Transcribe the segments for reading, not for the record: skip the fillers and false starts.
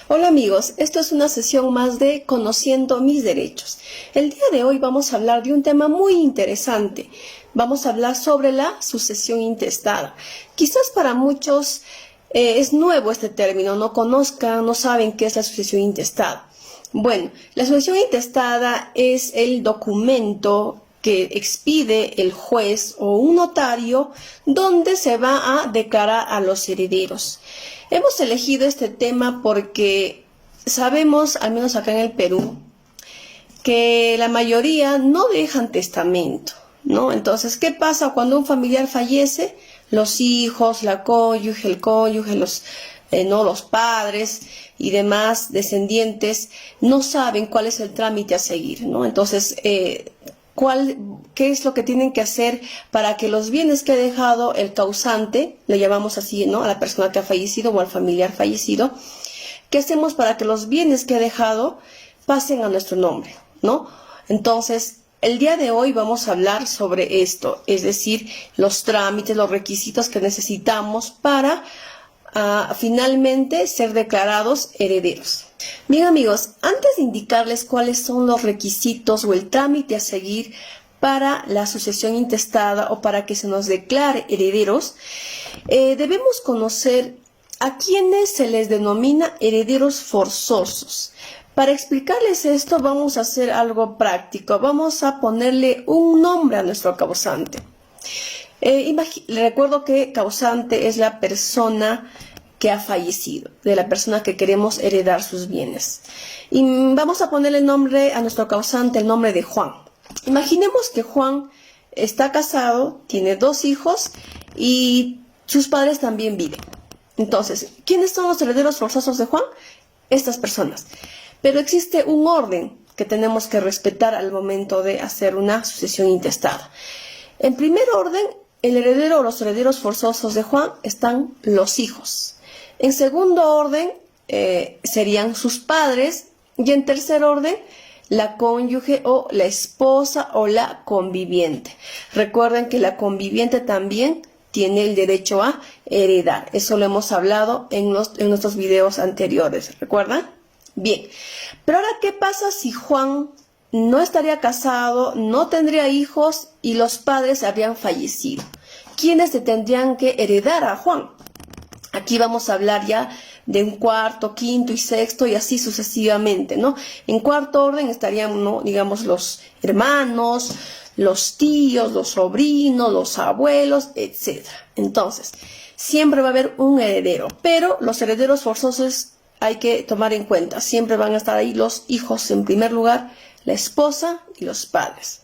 Hola amigos, esto es una sesión más de Conociendo mis derechos. El día de hoy vamos a hablar de un tema muy interesante. Vamos a hablar sobre la sucesión intestada. Quizás para muchos es nuevo este término, no conozcan, no saben qué es la sucesión intestada. Bueno, la sucesión intestada es el documento que expide el juez o un notario donde se va a declarar a los herederos. Hemos elegido este tema porque sabemos, al menos acá en el Perú, que la mayoría no dejan testamento, ¿no? Entonces, ¿qué pasa cuando un familiar fallece? Los hijos, la cónyuge, el cónyuge, los padres y demás descendientes no saben cuál es el trámite a seguir, ¿no? Entonces, ¿qué es lo que tienen que hacer para que los bienes que ha dejado el causante, le llamamos así, ¿no?, a la persona que ha fallecido o al familiar fallecido? ¿Qué hacemos para que los bienes que ha dejado pasen a nuestro nombre, ¿no? Entonces, el día de hoy vamos a hablar sobre esto, es decir, los trámites, los requisitos que necesitamos para finalmente ser declarados herederos. Bien amigos, antes de indicarles cuáles son los requisitos o el trámite a seguir para la sucesión intestada o para que se nos declare herederos, debemos conocer a quienes se les denomina herederos forzosos. Para explicarles esto vamos a hacer algo práctico, vamos a ponerle un nombre a nuestro causante. Recuerdo que causante es la persona que ha fallecido, de la persona que queremos heredar sus bienes. Y vamos a ponerle el nombre a nuestro causante, el nombre de Juan. Imaginemos que Juan está casado, tiene 2 hijos y sus padres también viven. Entonces, ¿quiénes son los herederos forzosos de Juan? Estas personas. Pero existe un orden que tenemos que respetar al momento de hacer una sucesión intestada. En primer orden, el heredero o los herederos forzosos de Juan están los hijos. En segundo orden serían sus padres y en tercer orden la cónyuge o la esposa o la conviviente. Recuerden que la conviviente también tiene el derecho a heredar. Eso lo hemos hablado en nuestros videos anteriores. ¿Recuerdan? Bien. Pero ahora, ¿qué pasa si Juan no estaría casado, no tendría hijos y los padres habrían fallecido? ¿Quiénes le tendrían que heredar a Juan? Aquí vamos a hablar ya de un cuarto, quinto y sexto y así sucesivamente, ¿no? En cuarto orden estarían, ¿no?, digamos, los hermanos, los tíos, los sobrinos, los abuelos, etc. Entonces, siempre va a haber un heredero, pero los herederos forzosos hay que tomar en cuenta. Siempre van a estar ahí los hijos en primer lugar, la esposa y los padres.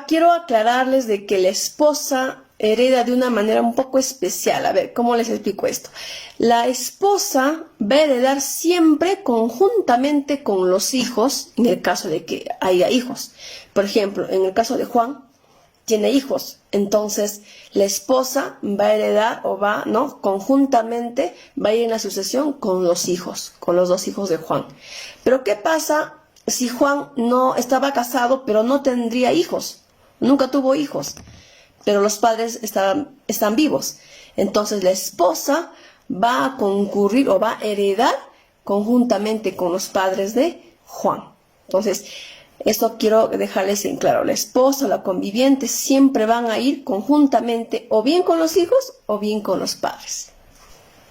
Quiero aclararles de que la esposa hereda de una manera un poco especial. A ver, ¿cómo les explico esto? La esposa va a heredar siempre conjuntamente con los hijos, en el caso de que haya hijos. Por ejemplo, en el caso de Juan, tiene hijos. Entonces, la esposa va a heredar o va, ¿no?, conjuntamente, va a ir en la sucesión con los hijos, con los 2 hijos de Juan. Pero, ¿qué pasa si Juan no estaba casado, pero no tendría hijos? Nunca tuvo hijos, pero los padres están vivos. Entonces la esposa va a concurrir o va a heredar conjuntamente con los padres de Juan. Entonces, esto quiero dejarles en claro. La esposa o la conviviente siempre van a ir conjuntamente o bien con los hijos o bien con los padres.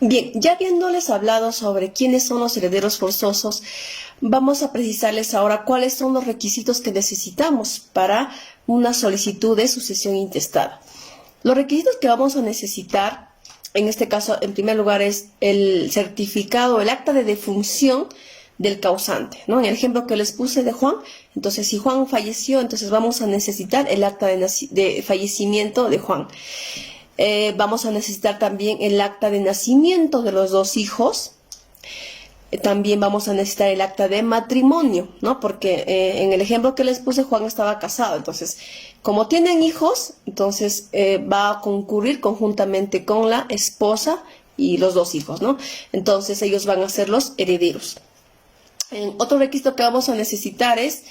Bien, ya habiéndoles hablado sobre quiénes son los herederos forzosos, vamos a precisarles ahora cuáles son los requisitos que necesitamos para una solicitud de sucesión intestada. Los requisitos que vamos a necesitar, en este caso, en primer lugar, es el certificado, el acta de defunción del causante, ¿no? En el ejemplo que les puse de Juan, entonces si Juan falleció, entonces vamos a necesitar el acta de fallecimiento de Juan. Vamos a necesitar también el acta de nacimiento de los 2 hijos. También vamos a necesitar el acta de matrimonio, ¿no? Porque en el ejemplo que les puse, Juan estaba casado. Entonces, como tienen hijos, entonces va a concurrir conjuntamente con la esposa y los 2 hijos, ¿no? Entonces, ellos van a ser los herederos. Otro requisito que vamos a necesitar es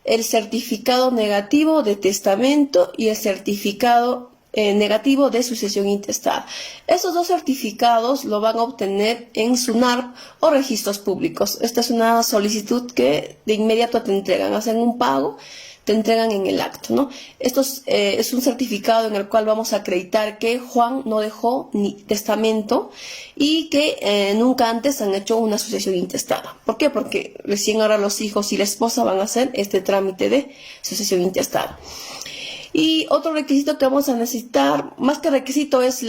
el certificado negativo de testamento y el certificado negativo de sucesión intestada. Estos dos certificados lo van a obtener en SUNARP o registros públicos. Esta es una solicitud que de inmediato te entregan, hacen un pago, te entregan en el acto, ¿no? Esto es un certificado en el cual vamos a acreditar que Juan no dejó ni testamento y que nunca antes han hecho una sucesión intestada. ¿Por qué? Porque recién ahora los hijos y la esposa van a hacer este trámite de sucesión intestada. Y otro requisito que vamos a necesitar, más que requisito, es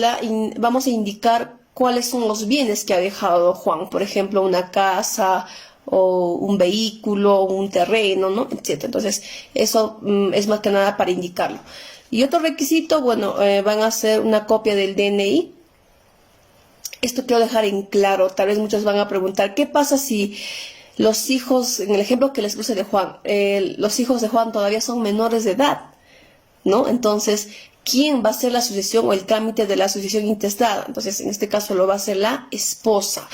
vamos a indicar cuáles son los bienes que ha dejado Juan. Por ejemplo, una casa o un vehículo, un terreno, ¿no? Etcétera. Entonces, eso es más que nada para indicarlo. Y otro requisito, bueno, van a hacer una copia del DNI. Esto quiero dejar en claro. Tal vez muchos van a preguntar, ¿qué pasa si los hijos, en el ejemplo que les puse de Juan, los hijos de Juan todavía son menores de edad, ¿no? Entonces, ¿quién va a hacer la sucesión o el trámite de la sucesión intestada? Entonces, en este caso lo va a hacer la esposa.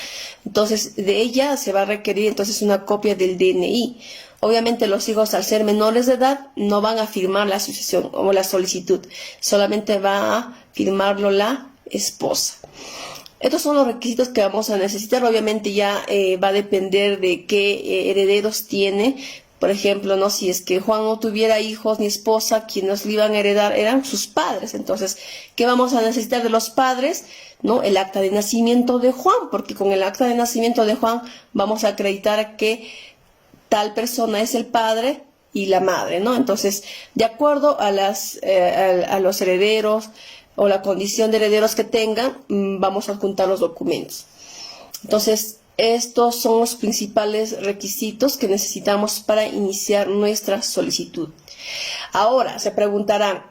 Entonces, de ella se va a requerir entonces una copia del DNI. Obviamente los hijos, al ser menores de edad, no van a firmar la sucesión o la solicitud. Solamente va a firmarlo la esposa. Estos son los requisitos que vamos a necesitar. Obviamente ya va a depender de qué herederos tiene. Por ejemplo, ¿no? Si es que Juan no tuviera hijos ni esposa, quienes le iban a heredar eran sus padres. Entonces, ¿qué vamos a necesitar de los padres? ¿No? El acta de nacimiento de Juan, porque con el acta de nacimiento de Juan vamos a acreditar que tal persona es el padre y la madre, ¿no? Entonces, de acuerdo a los herederos o la condición de herederos que tengan, vamos a adjuntar los documentos. Entonces, estos son los principales requisitos que necesitamos para iniciar nuestra solicitud. Ahora, se preguntarán,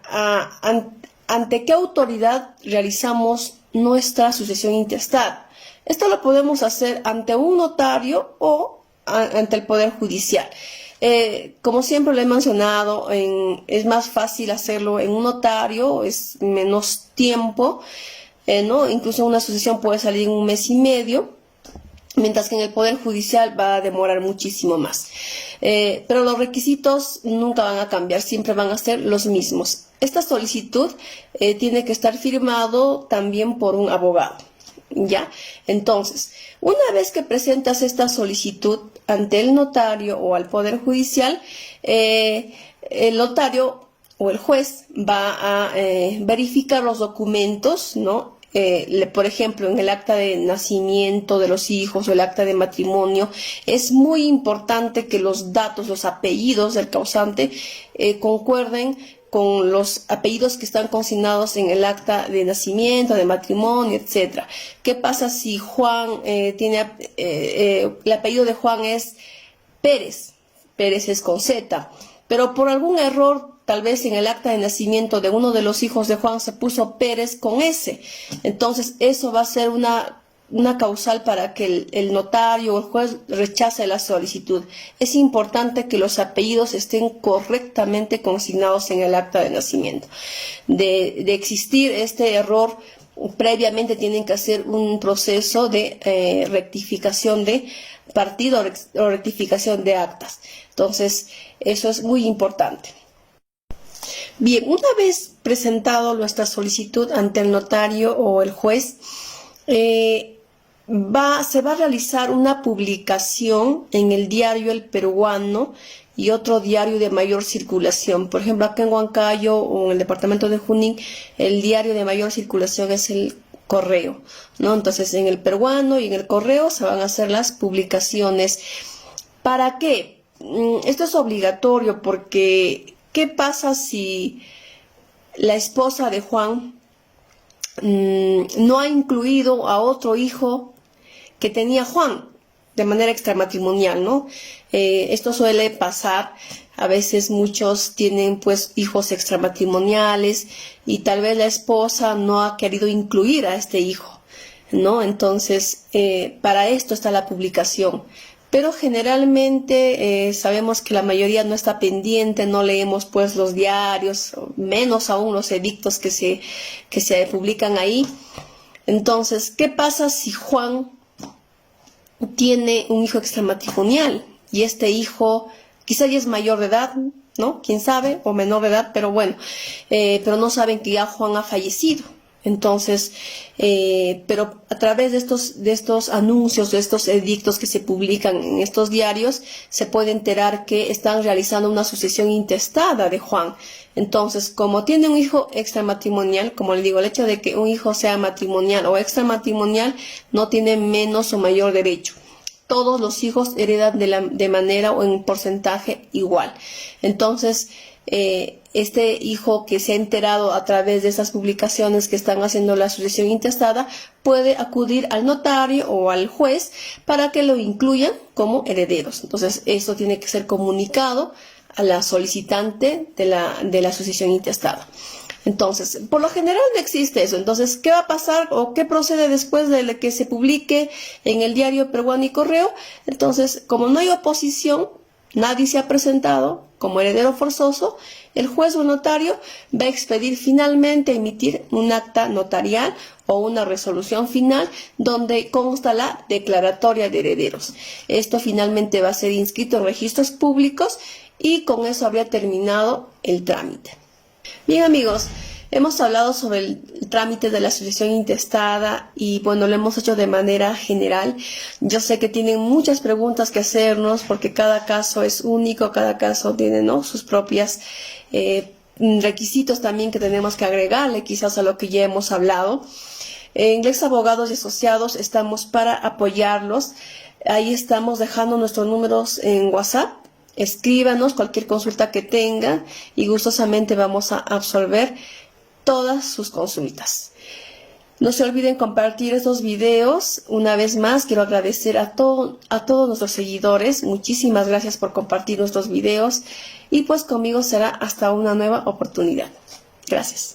¿ante qué autoridad realizamos nuestra sucesión intestada? Esto lo podemos hacer ante un notario o ante el Poder Judicial. Como siempre lo he mencionado, es más fácil hacerlo en un notario, es menos tiempo, ¿no? Incluso una sucesión puede salir en 1 mes y medio. Mientras que en el Poder Judicial va a demorar muchísimo más. Pero los requisitos nunca van a cambiar, siempre van a ser los mismos. Esta solicitud tiene que estar firmado también por un abogado, ¿ya? Entonces, una vez que presentas esta solicitud ante el notario o al Poder Judicial, el notario o el juez va a verificar los documentos, ¿no? Por ejemplo, en el acta de nacimiento de los hijos o el acta de matrimonio, es muy importante que los datos, los apellidos del causante concuerden con los apellidos que están consignados en el acta de nacimiento, de matrimonio, etcétera. ¿Qué pasa si Juan tiene, el apellido de Juan es Pérez? Pérez es con Z, pero por algún error, tal vez en el acta de nacimiento de uno de los hijos de Juan se puso Pérez con S. Entonces, eso va a ser una causal para que el notario o el juez rechace la solicitud. Es importante que los apellidos estén correctamente consignados en el acta de nacimiento. De existir este error, previamente tienen que hacer un proceso de rectificación de partido o rectificación de actas. Entonces, eso es muy importante. Bien, una vez presentado nuestra solicitud ante el notario o el juez, se va a realizar una publicación en el diario El Peruano y otro diario de mayor circulación. Por ejemplo, acá en Huancayo o en el departamento de Junín, el diario de mayor circulación es el Correo, ¿no? Entonces, en el Peruano y en el Correo se van a hacer las publicaciones. ¿Para qué? Esto es obligatorio porque ¿qué pasa si la esposa de Juan no ha incluido a otro hijo que tenía Juan de manera extramatrimonial, ¿no? Esto suele pasar. A veces muchos tienen pues hijos extramatrimoniales y tal vez la esposa no ha querido incluir a este hijo, ¿no? Entonces, para esto está la publicación. Pero generalmente sabemos que la mayoría no está pendiente, no leemos pues los diarios, menos aún los edictos que se publican ahí. Entonces, ¿qué pasa si Juan tiene un hijo extramatrimonial y este hijo quizá ya es mayor de edad, ¿no? Quién sabe, o menor de edad, pero bueno, pero no saben que ya Juan ha fallecido. Entonces, pero a través de estos anuncios, de estos edictos que se publican en estos diarios, se puede enterar que están realizando una sucesión intestada de Juan. Entonces, como tiene un hijo extramatrimonial, como le digo, el hecho de que un hijo sea matrimonial o extramatrimonial no tiene menos o mayor derecho. Todos los hijos heredan de manera o en porcentaje igual. Entonces, este hijo que se ha enterado a través de esas publicaciones que están haciendo la sucesión intestada puede acudir al notario o al juez para que lo incluyan como herederos. Entonces, esto tiene que ser comunicado a la solicitante de la sucesión intestada. Entonces, por lo general no existe eso. Entonces, ¿qué va a pasar o qué procede después de que se publique en el diario Peruano y Correo? Entonces, como no hay oposición, nadie se ha presentado como heredero forzoso, el juez o notario va a expedir finalmente, emitir un acta notarial o una resolución final donde consta la declaratoria de herederos. Esto finalmente va a ser inscrito en registros públicos y con eso habría terminado el trámite. Bien, amigos, hemos hablado sobre el trámite de la sucesión intestada y bueno, lo hemos hecho de manera general. Yo sé que tienen muchas preguntas que hacernos porque cada caso es único, cada caso tiene, ¿no?, sus propias requisitos también que tenemos que agregarle quizás a lo que ya hemos hablado. En Lex Abogados y Asociados estamos para apoyarlos. Ahí estamos dejando nuestros números en WhatsApp. Escríbanos cualquier consulta que tengan y gustosamente vamos a absolver todas sus consultas. No se olviden compartir estos videos. Una vez más, quiero agradecer a todos nuestros seguidores. Muchísimas gracias por compartir nuestros videos. Y pues conmigo será hasta una nueva oportunidad. Gracias.